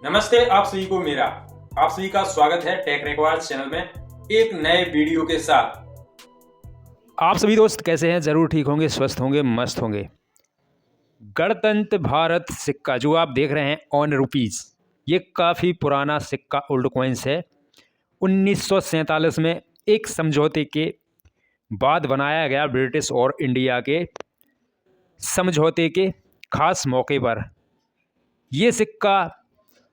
नमस्ते आप सभी को मेरा आप सभी का स्वागत है टेक रिकॉर्ड्स चैनल में एक नए वीडियो के साथ। आप सभी दोस्त कैसे हैं? ज़रूर ठीक होंगे, स्वस्थ होंगे, मस्त होंगे। गणतंत्र भारत सिक्का जो आप देख रहे हैं ऑन रुपीज़, ये काफ़ी पुराना सिक्का ओल्ड कॉइन्स है। 1947 में एक समझौते के बाद बनाया गया, ब्रिटिश और इंडिया के समझौते के खास मौके पर। ये सिक्का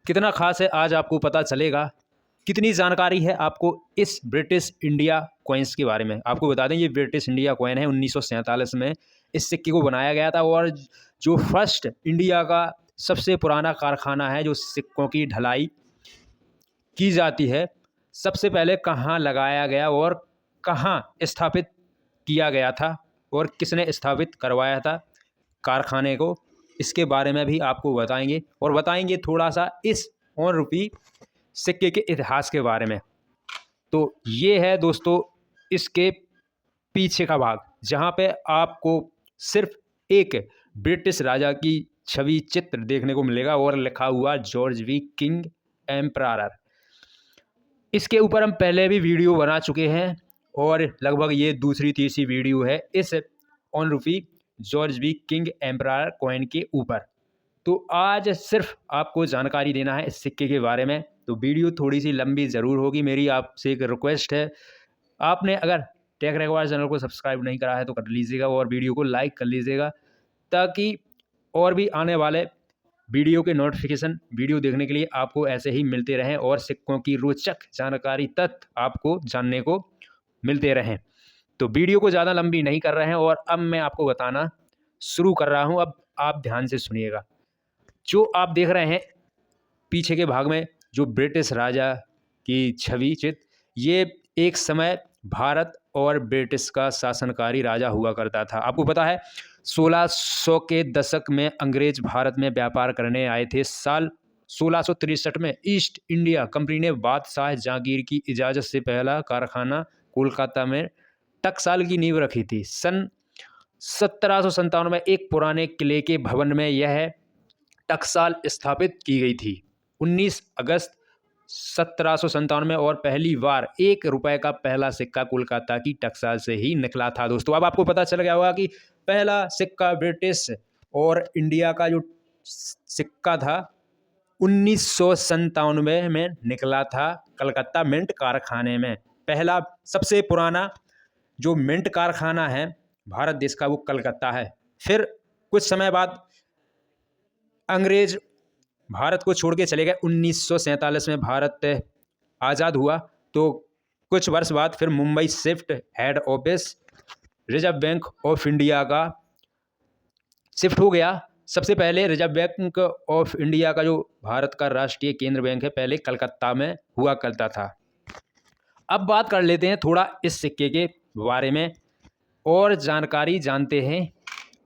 कितना खास है आज आपको पता चलेगा। कितनी जानकारी है आपको इस ब्रिटिश इंडिया कॉइन्स के बारे में? आपको बता दें ये ब्रिटिश इंडिया कॉइन है। 1947 में इस सिक्के को बनाया गया था और जो फर्स्ट इंडिया का सबसे पुराना कारखाना है जो सिक्कों की ढलाई की जाती है, सबसे पहले कहाँ लगाया गया और कहाँ स्थापित किया गया था और किसने स्थापित करवाया था कारखाने को, इसके बारे में भी आपको बताएंगे और बताएंगे थोड़ा सा इस ऑन रुपी सिक्के के इतिहास के बारे में। तो ये है दोस्तों इसके पीछे का भाग, जहाँ पे आपको सिर्फ एक ब्रिटिश राजा की छवि चित्र देखने को मिलेगा और लिखा हुआ जॉर्ज वी किंग एम्परर। इसके ऊपर हम पहले भी वीडियो बना चुके हैं और लगभग ये दूसरी तीसरी वीडियो है इस on rupee George we king emperor coin के ऊपर। तो आज सिर्फ आपको जानकारी देना है इस सिक्के के बारे में। तो वीडियो थोड़ी सी लंबी ज़रूर होगी। मेरी आपसे एक रिक्वेस्ट है, आपने अगर टेक रिकॉर्ड्स चैनल को सब्सक्राइब नहीं करा है तो कर लीजिएगा और वीडियो को लाइक कर लीजिएगा, ताकि और भी आने वाले वीडियो के नोटिफिकेशन वीडियो देखने के लिए आपको ऐसे ही मिलते रहें और सिक्कों की रोचक जानकारी तथ्य आपको जानने को मिलते रहें। तो वीडियो को ज़्यादा लंबी नहीं कर रहे हैं और अब मैं आपको बताना शुरू कर रहा हूँ। अब आप ध्यान से सुनिएगा। जो आप देख रहे हैं पीछे के भाग में जो ब्रिटिश राजा की छवि चित्र, ये एक समय भारत और ब्रिटिश का शासनकारी राजा हुआ करता था। आपको पता है 1600 के दशक में अंग्रेज भारत में व्यापार करने आए थे। साल 1663 में ईस्ट इंडिया कंपनी ने बादशाह जहांगीर की इजाज़त से पहला कारखाना कोलकाता में टकसाल की नींव रखी थी। सन 1757 में एक पुराने किले के भवन में यह टकसाल स्थापित की गई थी। 19 अगस्त 1797 में और पहली बार 1 रुपए का पहला सिक्का कोलकाता की टकसाल से ही निकला था। दोस्तों अब आपको पता चल गया होगा कि पहला सिक्का ब्रिटिश और इंडिया का जो सिक्का था 1997 में निकला था कलकत्ता मिंट कारखाने में। पहला सबसे पुराना जो मिंट कारखाना है भारत देश का वो कलकत्ता है। फिर कुछ समय बाद अंग्रेज भारत को छोड़ के चले गए। 1947 में भारत आज़ाद हुआ तो कुछ वर्ष बाद फिर Mumbai shift head office reserve bank of India का शिफ्ट हो गया। सबसे पहले रिजर्व बैंक ऑफ इंडिया का जो भारत का राष्ट्रीय केंद्र बैंक है पहले कलकत्ता में हुआ करता था। अब बात कर लेते हैं थोड़ा इस सिक्के के बारे में और जानकारी जानते हैं,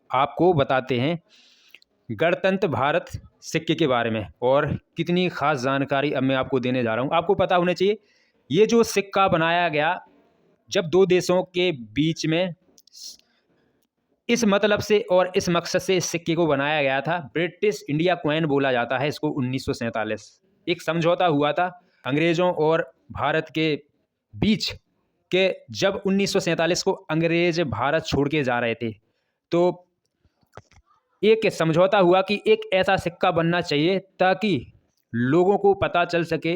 आपको बताते हैं गणतंत्र भारत सिक्के के बारे में और कितनी खास जानकारी अब मैं आपको देने जा रहा हूँ। आपको पता होना चाहिए ये जो सिक्का बनाया गया जब दो देशों के बीच में इस मतलब से और इस मकसद से इस सिक्के को बनाया गया था। ब्रिटिश इंडिया कॉइन बोला जाता है इसको। 1947 एक समझौता हुआ था अंग्रेजों और भारत के बीच के। जब 1947 को अंग्रेज भारत छोड़ के जा रहे थे तो एक समझौता हुआ कि एक ऐसा सिक्का बनना चाहिए ताकि लोगों को पता चल सके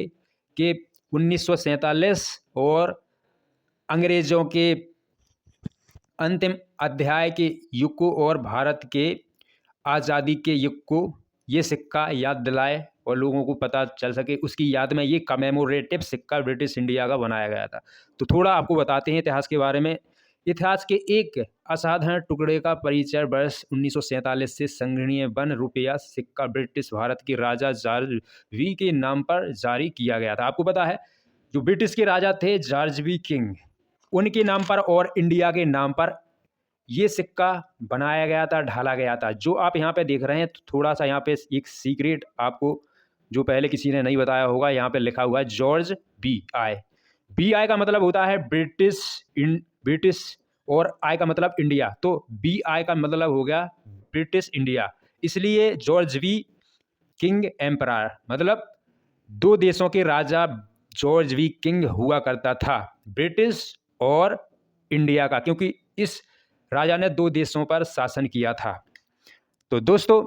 कि 1947 और अंग्रेज़ों के अंतिम अध्याय के युग को और भारत के आज़ादी के युग को ये सिक्का याद दिलाए और लोगों को पता चल सके, उसकी याद में ये कमेमोरेटिव सिक्का ब्रिटिश इंडिया का बनाया गया था। तो थोड़ा आपको बताते हैं इतिहास के बारे में। इतिहास के एक असाधारण टुकड़े का परिचय वर्ष 1947 से संग्रहणीय वन रुपया सिक्का ब्रिटिश भारत के राजा जॉर्ज वी के नाम पर जारी किया गया था। आपको पता है जो ब्रिटिश के राजा थे जॉर्ज वी किंग, उनके नाम पर और इंडिया के नाम पर ये सिक्का बनाया गया था, ढाला गया था। जो आप यहाँ पे देख रहे हैं, थोड़ा सा यहाँ पे एक सीक्रेट आपको जो पहले किसी ने नहीं बताया होगा, यहाँ पे लिखा हुआ है George B I. B I का मतलब होता है ब्रिटिश और आई का मतलब इंडिया, तो बी आई का मतलब हो गया ब्रिटिश इंडिया। इसलिए जॉर्ज वी किंग एम्परर मतलब दो देशों के राजा जॉर्ज वी किंग हुआ करता था, ब्रिटिश और इंडिया का, क्योंकि इस राजा ने दो देशों पर शासन किया था। तो दोस्तों,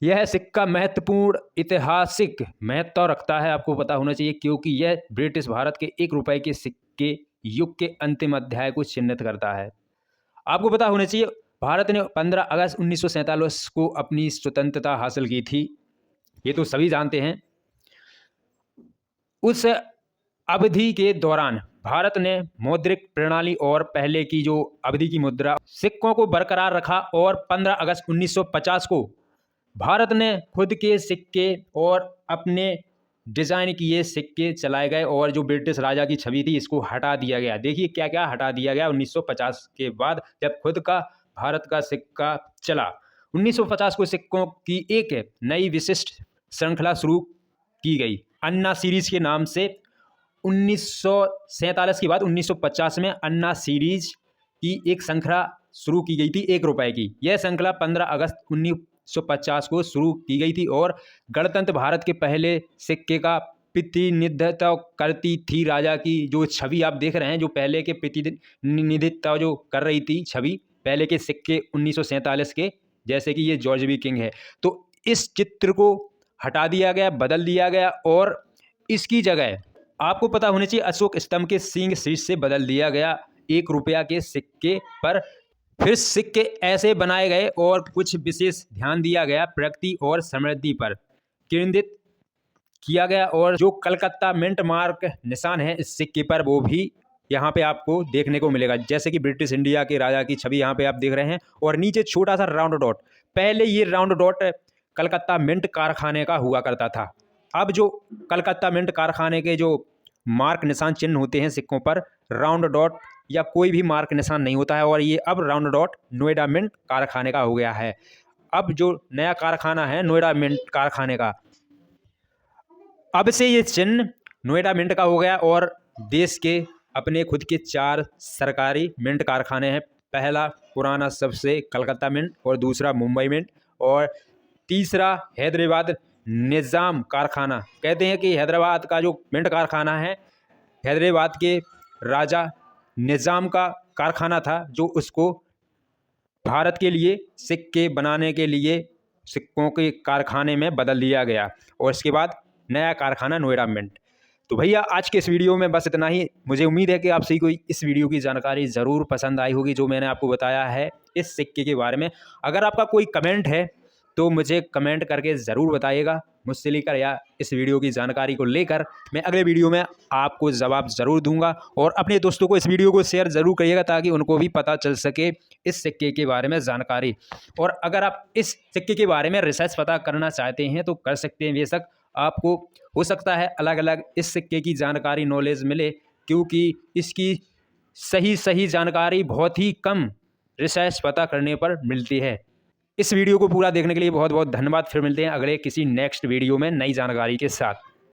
यह सिक्का महत्वपूर्ण ऐतिहासिक महत्व रखता है, आपको पता होना चाहिए, क्योंकि यह ब्रिटिश भारत के 1 रुपए के सिक्के युग के अंतिम अध्याय को चिन्हित करता है। आपको पता होना चाहिए, भारत ने 15 अगस्त 1947 को अपनी स्वतंत्रता हासिल की थी, ये तो सभी जानते हैं। उस अवधि के दौरान भारत ने मौद्रिक प्रणाली और पहले की जो अवधि की मुद्रा सिक्कों को बरकरार रखा, और 15 अगस्त 1950 को भारत ने खुद के सिक्के और अपने डिजाइन किए सिक्के चलाए गए, और जो ब्रिटिश राजा की छवि थी इसको हटा दिया गया। देखिए क्या क्या हटा दिया गया 1950 के बाद, जब खुद का भारत का सिक्का चला। 1950 को सिक्कों की एक नई विशिष्ट श्रृंखला शुरू की गई अन्ना सीरीज के नाम से। 1947 के बाद 1950 में अन्ना सीरीज की एक श्रृंखला शुरू की गई थी 1 रुपए की। यह श्रृंखला 15 अगस्त 1950 को शुरू की गई थी और गणतंत्र भारत के पहले सिक्के का प्रतिनिधित्व करती थी। राजा की जो छवि आप देख रहे हैं, जो पहले के प्रतिनिधित्व जो कर रही थी छवि पहले के सिक्के 1947 के, जैसे कि ये जॉर्ज वी किंग है। तो इस चित्र को हटा दिया गया, बदल दिया गया, और इसकी जगह आपको पता होना चाहिए अशोक स्तंभ के सींग शीर्ष से बदल दिया गया 1 रुपया के सिक्के पर। फिर सिक्के ऐसे बनाए गए और कुछ विशेष ध्यान दिया गया, प्रगति और समृद्धि पर केंद्रित किया गया, और जो कलकत्ता मिंट मार्क निशान है इस सिक्के पर वो भी यहाँ पे आपको देखने को मिलेगा, जैसे कि ब्रिटिश इंडिया के राजा की छवि यहाँ पे आप देख रहे हैं, और नीचे छोटा सा राउंड डॉट। पहले ये राउंड डॉट कलकत्ता मिंट कारखाने का हुआ करता था। अब जो कलकत्ता मिंट कारखाने के जो मार्क निशान चिन्ह होते हैं सिक्कों पर, राउंड डॉट या कोई भी मार्क निशान नहीं होता है, और ये अब राउंड डॉट नोएडा मिंट कारखाने का हो गया है। अब जो नया कारखाना है नोएडा मिंट कारखाने का, अब से ये चिन्ह नोएडा मिंट का हो गया, और देश के अपने खुद के 4 सरकारी मिंट कारखाने हैं। पहला पुराना सबसे कलकत्ता मिंट, और दूसरा मुंबई मिंट, और तीसरा हैदराबाद निज़ाम कारखाना। कहते हैं कि हैदराबाद का जो मिंट कारखाना है, हैदराबाद के राजा निज़ाम का कारखाना था, जो उसको भारत के लिए सिक्के बनाने के लिए सिक्कों के कारखाने में बदल दिया गया, और इसके बाद नया कारखाना नोएडा मिंट। तो भैया आज के इस वीडियो में बस इतना ही। मुझे उम्मीद है कि आप सभी को इस वीडियो की जानकारी ज़रूर पसंद आई होगी, जो मैंने आपको बताया है इस सिक्के के बारे में। अगर आपका कोई कमेंट है तो मुझे कमेंट करके ज़रूर बताइएगा, मुझसे लेकर या इस वीडियो की जानकारी को लेकर मैं अगले वीडियो में आपको जवाब ज़रूर दूंगा। और अपने दोस्तों को इस वीडियो को शेयर ज़रूर करिएगा, ताकि उनको भी पता चल सके इस सिक्के के बारे में जानकारी। और अगर आप इस सिक्के के बारे में रिसर्च पता करना चाहते हैं तो कर सकते हैं, बेशक आपको हो सकता है अलग अलग इस सिक्के की जानकारी नॉलेज मिले, क्योंकि इसकी सही जानकारी बहुत ही कम रिसर्च पता करने पर मिलती है। इस वीडियो को पूरा देखने के लिए बहुत बहुत धन्यवाद। फिर मिलते हैं अगले किसी नेक्स्ट वीडियो में नई जानकारी के साथ।